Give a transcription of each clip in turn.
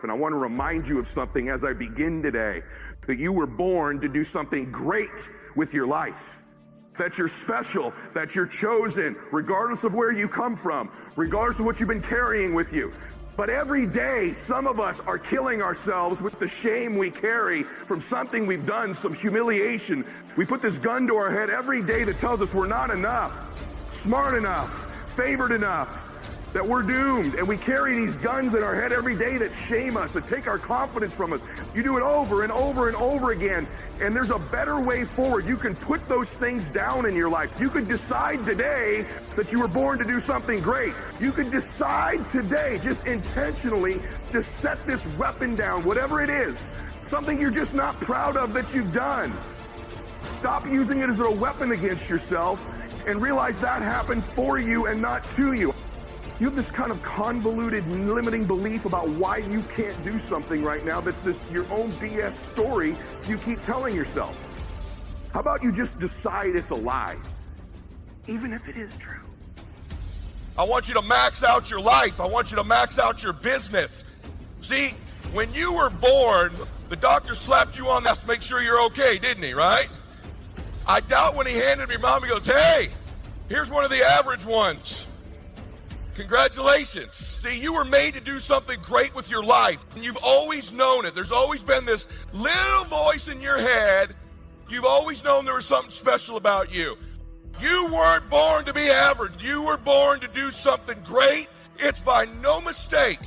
And I want to remind you of something as I begin today, that you were born to do something great with your life. That you're special, that you're chosen, regardless of where you come from, regardless of what you've been carrying with you. But every day, some of us are killing ourselves with the shame we carry from something we've done, some humiliation. We put this gun to our head every day that tells us we're not enough, smart enough, favored enough, that we're doomed. And we carry these guns in our head every day that shame us, that take our confidence from us. You do it over and over and over again. And there's a better way forward. You can put those things down in your life. You could decide today that you were born to do something great. You could decide today, just intentionally, to set this weapon down, whatever it is, something you're just not proud of that you've done. Stop using it as a weapon against yourself and realize that happened for you and not to you. You have this kind of convoluted, limiting belief about why you can't do something right now that's your own BS story you keep telling yourself. How about you just decide it's a lie, even if it is true? I want you to max out your life. I want you to max out your business. See, when you were born, the doctor slapped you on that to make sure you're okay, didn't he, right? I doubt when he handed me mom, he goes, hey, here's one of the average ones. Congratulations. See, you were made to do something great with your life, and you've always known it. There's always been this little voice in your head. You've always known there was something special about you. You weren't born to be average. You were born to do something great. It's by no mistake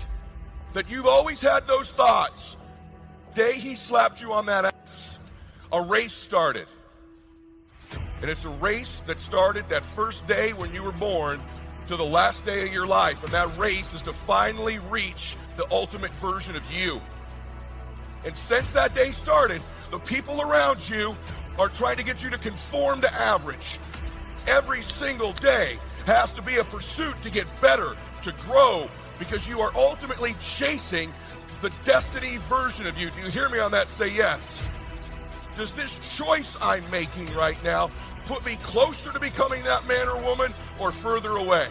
that you've always had those thoughts. Day he slapped you on that ass, a race started. And it's a race that started that first day when you were born to the last day of your life, and that race is to finally reach the ultimate version of you. And since that day started, the people around you are trying to get you to conform to average. Every single day has to be a pursuit to get better, to grow, because you are ultimately chasing the destiny version of you. Do you hear me on that? Say yes. Does this choice I'm making right now put me closer to becoming that man or woman, or further away?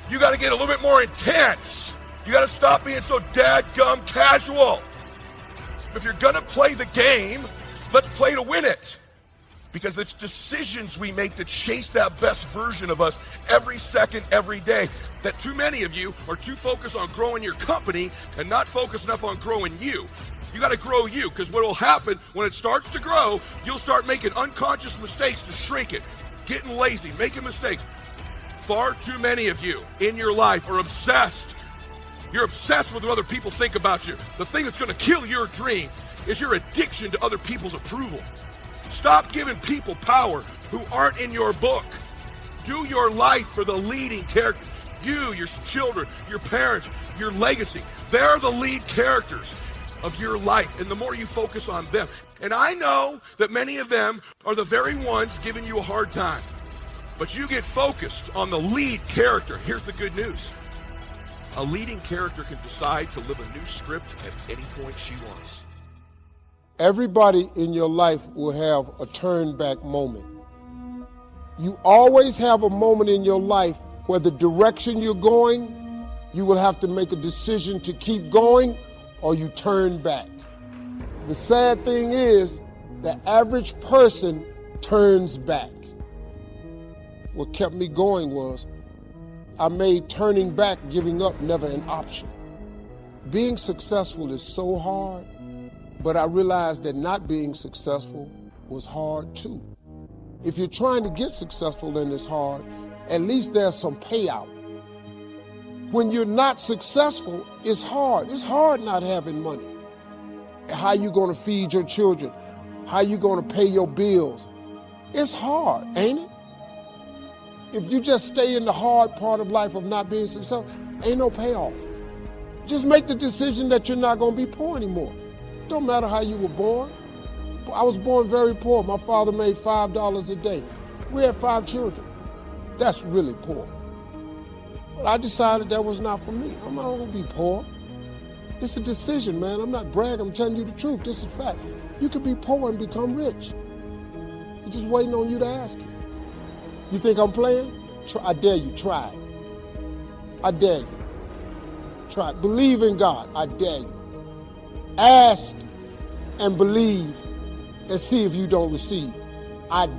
You got to get a little bit more intense. You got to stop being so dadgum casual. If you're going to play the game, let's play to win it. Because it's decisions we make to chase that best version of us every second, every day. That too many of you are too focused on growing your company and not focused enough on growing you. You got to grow you, because what will happen when it starts to grow, you'll start making unconscious mistakes to shrink it, getting lazy, making mistakes. Far too many of you in your life are obsessed. You're obsessed with what other people think about you. The thing that's going to kill your dream is your addiction to other people's approval. Stop giving people power who aren't in your book. Do your life for the leading character. You, your children, your parents, your legacy. They're the lead characters of your life, and the more you focus on them. And I know that many of them are the very ones giving you a hard time, but you get focused on the lead character. Here's the good news. A leading character can decide to live a new script at any point she wants. Everybody in your life will have a turn back moment. You always have a moment in your life where the direction you're going, you will have to make a decision to keep going or you turn back. The sad thing is, the average person turns back. What kept me going was, I made turning back, giving up, never an option. Being successful is so hard, but I realized that not being successful was hard too. If you're trying to get successful and it's hard, at least there's some payout. When you're not successful, it's hard. It's hard not having money. How you gonna feed your children? How you gonna pay your bills? It's hard, ain't it? If you just stay in the hard part of life of not being successful, ain't no payoff. Just make the decision that you're not gonna be poor anymore. Don't matter how you were born. I was born very poor. My father made $5 a day. We had 5 children. That's really poor. But I decided that was not for me. I'm not gonna be poor. It's a decision, man. I'm not bragging, I'm telling you the truth. This is fact. You could be poor and become rich. You're just waiting on you to ask it. You think I'm playing? I dare you, try it. I dare you. Try it. Believe in God, I dare you. Ask and believe and see if you don't receive. I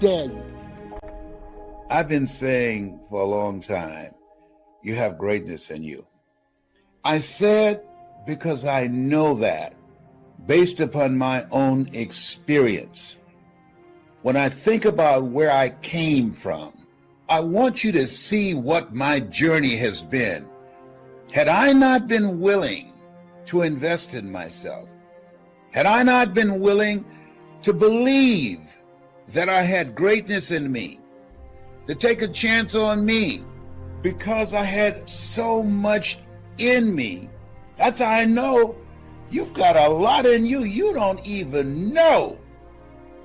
dare you. I've been saying for a long time, you have greatness in you. I said because I know that based upon my own experience. When I think about where I came from, I want you to see what my journey has been. Had I not been willing to invest in myself, had I not been willing to believe that I had greatness in me, to take a chance on me, because I had so much in me, that's how I know you've got a lot in you you don't even know.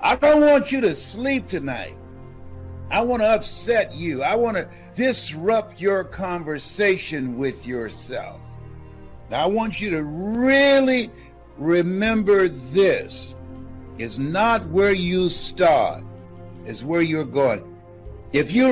I don't want you to sleep tonight. I want to upset you. I want to disrupt your conversation with yourself. Now, I want you to really remember this. It's not where you start, it's where you're going. If you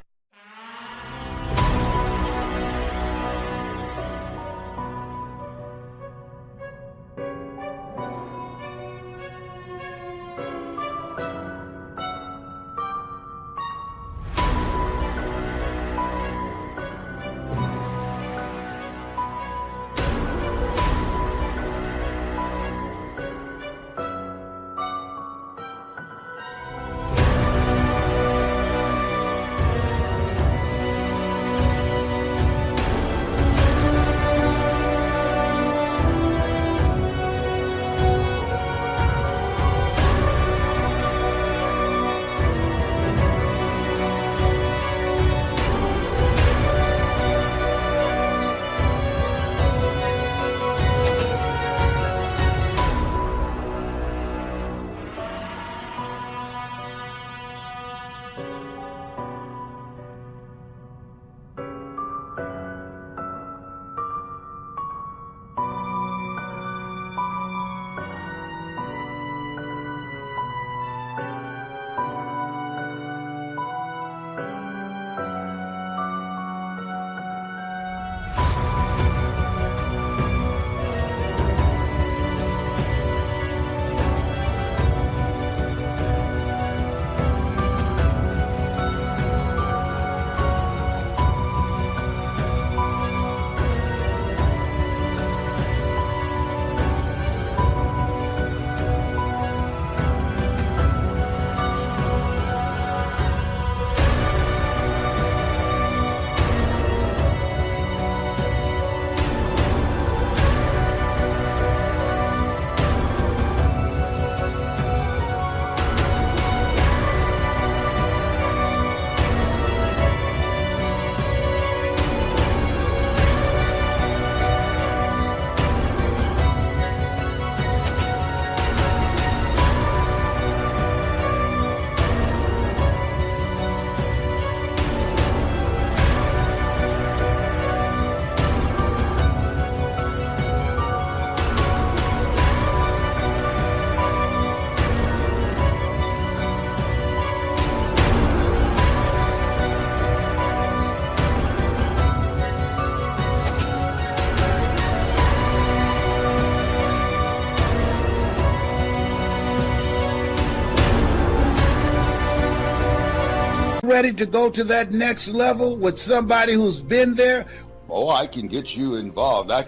ready to go to that next level with somebody who's been there? Oh, I can get you involved. I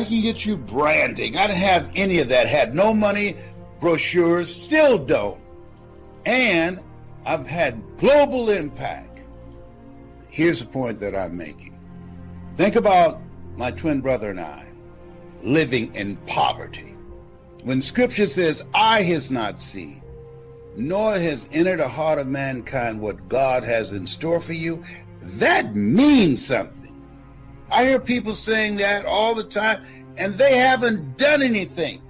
can get you branding. I didn't have any of that. Had no money, brochures, still don't. And I've had global impact. Here's the point that I'm making. Think about my twin brother and I living in poverty. When scripture says, eye has not seen, nor has entered the heart of mankind what God has in store for you, that means something. I hear people saying that all the time, and they haven't done anything.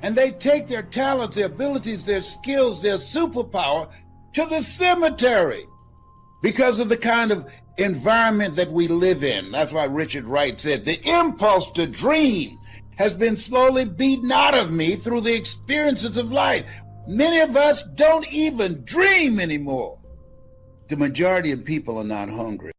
And they take their talents, their abilities, their skills, their superpower to the cemetery because of the kind of environment that we live in. That's why Richard Wright said, the impulse to dream has been slowly beaten out of me through the experiences of life. Many of us don't even dream anymore. The majority of people are not hungry.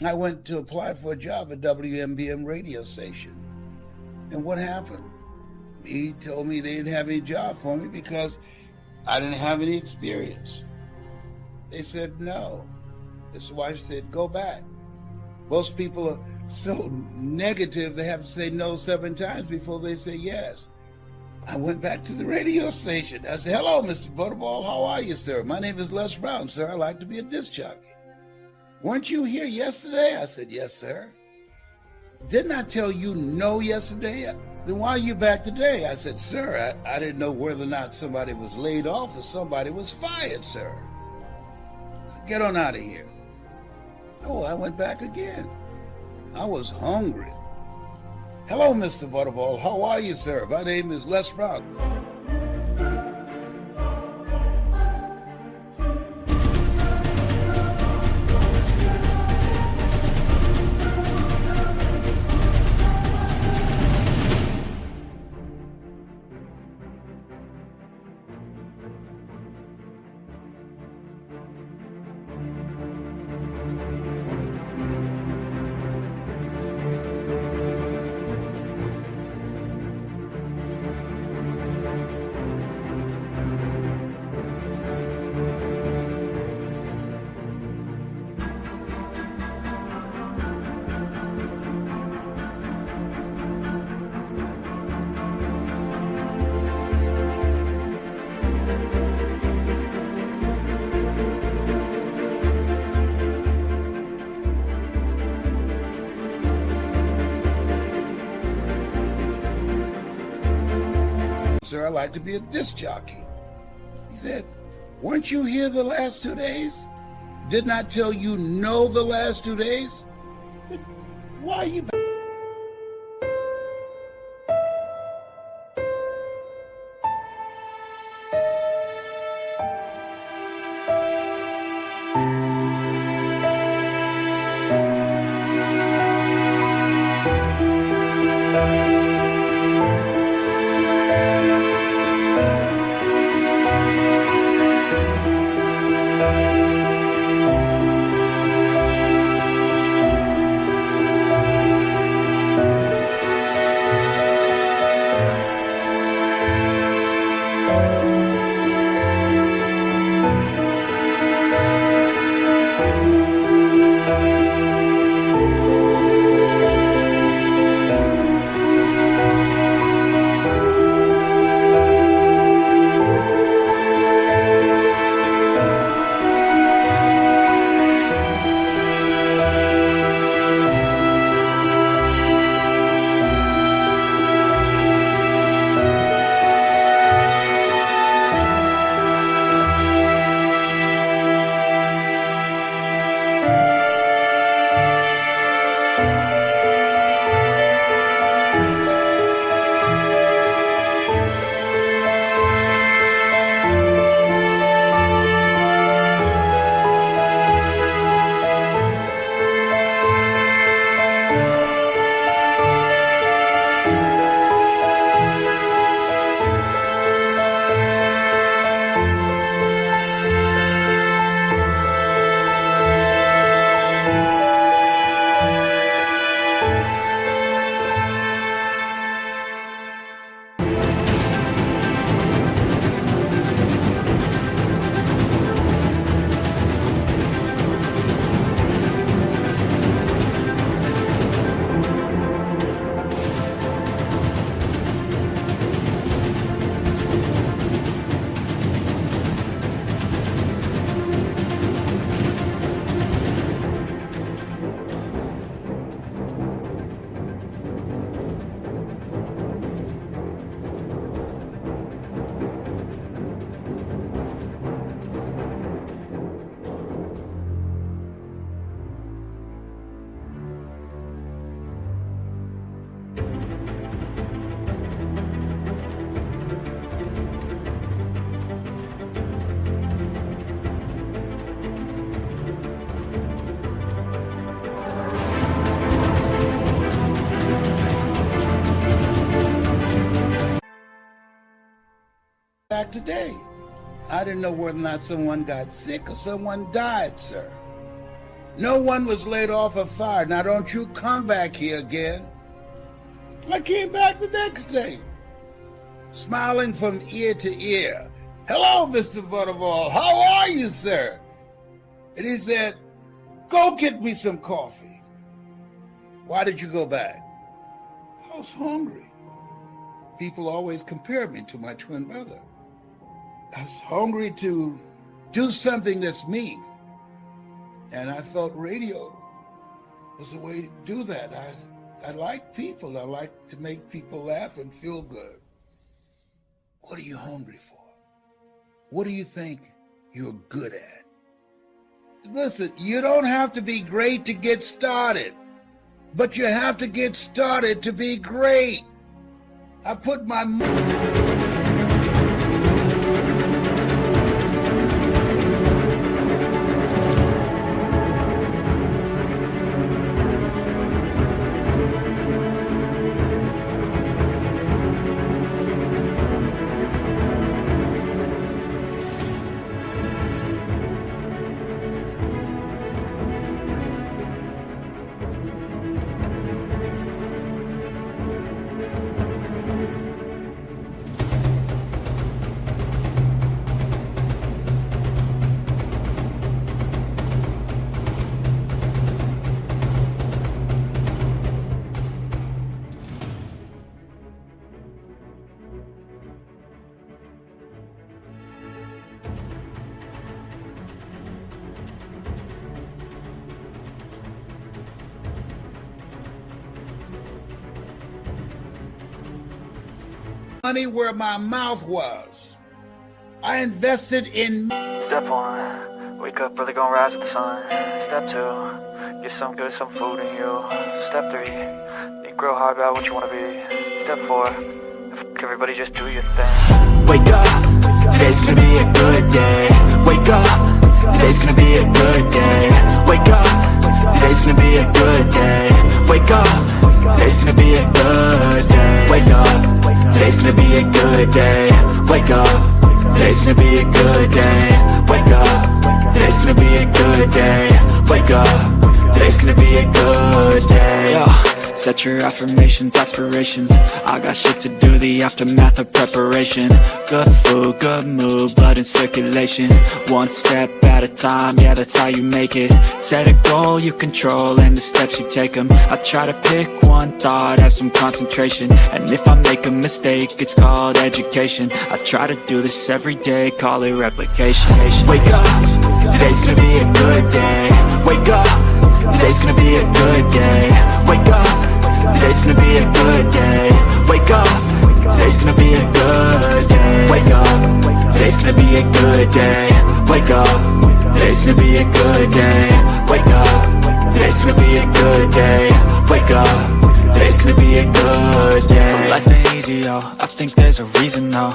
I went to apply for a job at WMBM radio station. And what happened? He told me they didn't have any job for me because I didn't have any experience. They said no. His wife said, go back. Most people are so negative, they have to say no 7 times before they say yes. I went back to the radio station. I said, hello, Mr. Butterball. How are you, sir? My name is Les Brown, sir. I'd like to be a disc jockey. Weren't you here yesterday? I said, yes, sir. Didn't I tell you no yesterday? Then why are you back today? I said, sir, I didn't know whether or not somebody was laid off or somebody was fired, sir. Get on out of here. Oh, I went back again. I was hungry. Hello, Mr. Butterball. How are you, sir? My name is Les Brown. Sir, I'd like to be a disc jockey. He said, weren't you here the last 2 days? Didn't I tell you no the last 2 days? But why are you back? back today. I didn't know whether or not someone got sick or someone died, sir. No one was laid off or fired. Now don't you come back here again. I came back the next day, smiling from ear to ear. Hello, Mr. Butterball. How are you, sir? And he said, go get me some coffee. Why did you go back? I was hungry. People always compare me to my twin brother. I was hungry to do something that's me. And I felt radio was a way to do that. I like people. I like to make people laugh and feel good. What are you hungry for? What do you think you're good at? Listen, you don't have to be great to get started, but you have to get started to be great. I put my money where my mouth was. I invested in... Step 1, wake up early, gonna rise with the sun. Step 2, get some good, some food in you. Step 3, think real hard about what you wanna be. Step 4, fuck everybody, just do your thing. Wake up, today's gonna be a good day. Wake up, today's gonna be a good day. Wake up, today's gonna be a good day. Wake up, today's gonna be a good day. Wake up, today's gonna be a good day. Wake up, today's gonna be a good day. Wake up, today's gonna be a good day. Wake up, today's gonna be a good day. Yo, set your affirmations, aspirations. I got shit to do, the aftermath of preparation. Good food, good mood, blood in circulation. One step at a time, yeah, that's how you make it. Set a goal you control and the steps you take them. I try to pick one thought, have some concentration. And if I make a mistake, it's called education. I try to do this every day, call it replication. Wake up, today's gonna be a good day. Wake up, today's gonna be a good day. Wake up, today's gonna be a good day. Wake up, today's gonna be a good day. Wake up, today's gonna be a good day. Wake up, today's gonna be a good day. Wake up, today's gonna be a good day. Wake up, today's gonna be a good day. So life ain't easy, yo, I think there's a reason though.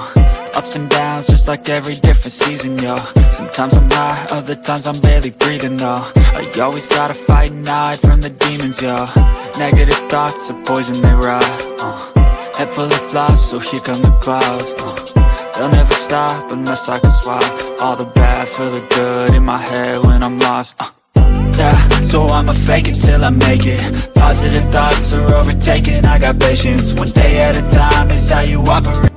Ups and downs, just like every different season, yo. Sometimes I'm high, other times I'm barely breathing, though. I always gotta fight and hide from the demons, yo. Negative thoughts are poison, they rot. Head full of flies, so here come the clouds. They'll never stop unless I can swap all the bad for the good in my head when I'm lost. Yeah, so I'ma fake it till I make it. Positive thoughts are overtaken, I got patience. One day at a time is how you operate.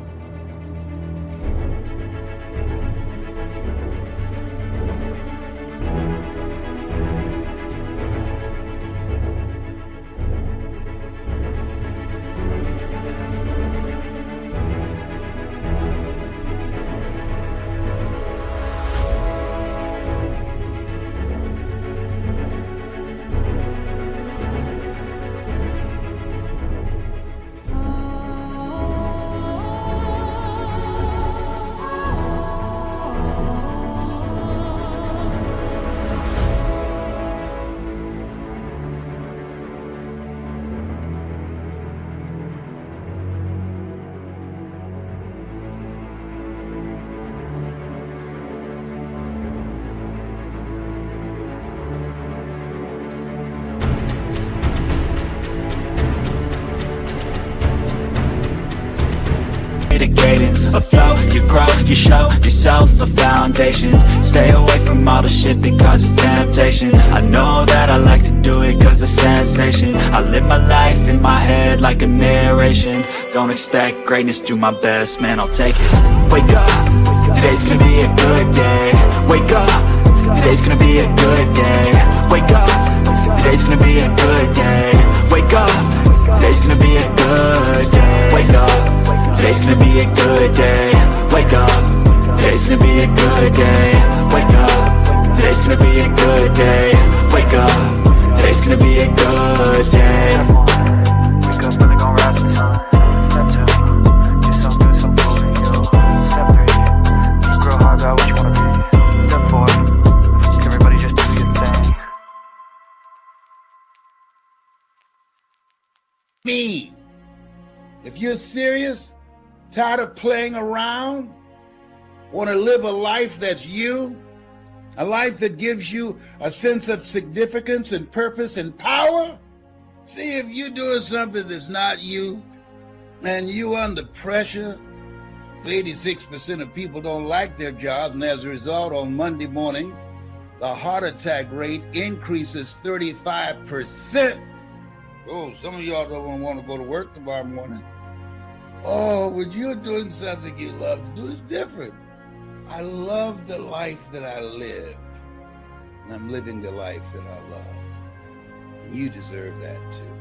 afloat. You grow, you show yourself a foundation. Stay away from all the shit that causes temptation. I know that I like to do it cause it's sensation. I live my life in my head like a narration. Don't expect greatness, do my best, man, I'll take it. Wake up, today's gonna be a good day. Wake up, today's gonna be a good day. Wake up, today's gonna be a good day. Wake up, today's gonna be a good day. Wake up, today's gonna be a good day. Wake up, today's gonna be a good day. Wake up, today's gonna be a good day. Wake up, today's gonna be a good day. Wake up, really gon' rise with the sun. Step 2, get some good, some food in you. Step 3, you grow hard about what you wanna be. Step 4, everybody just do your thing. Me. If you're serious, tired of playing around, want to live a life that's you, a life that gives you a sense of significance and purpose and power, see, if you're doing something that's not you and you under pressure, 86% of people don't like their jobs, and as a result, on Monday morning, the heart attack rate increases 35%. Oh, some of y'all don't want to go to work tomorrow morning. Oh, when you're doing something you love to do, it's different. I love the life that I live, and I'm living the life that I love. And you deserve that too.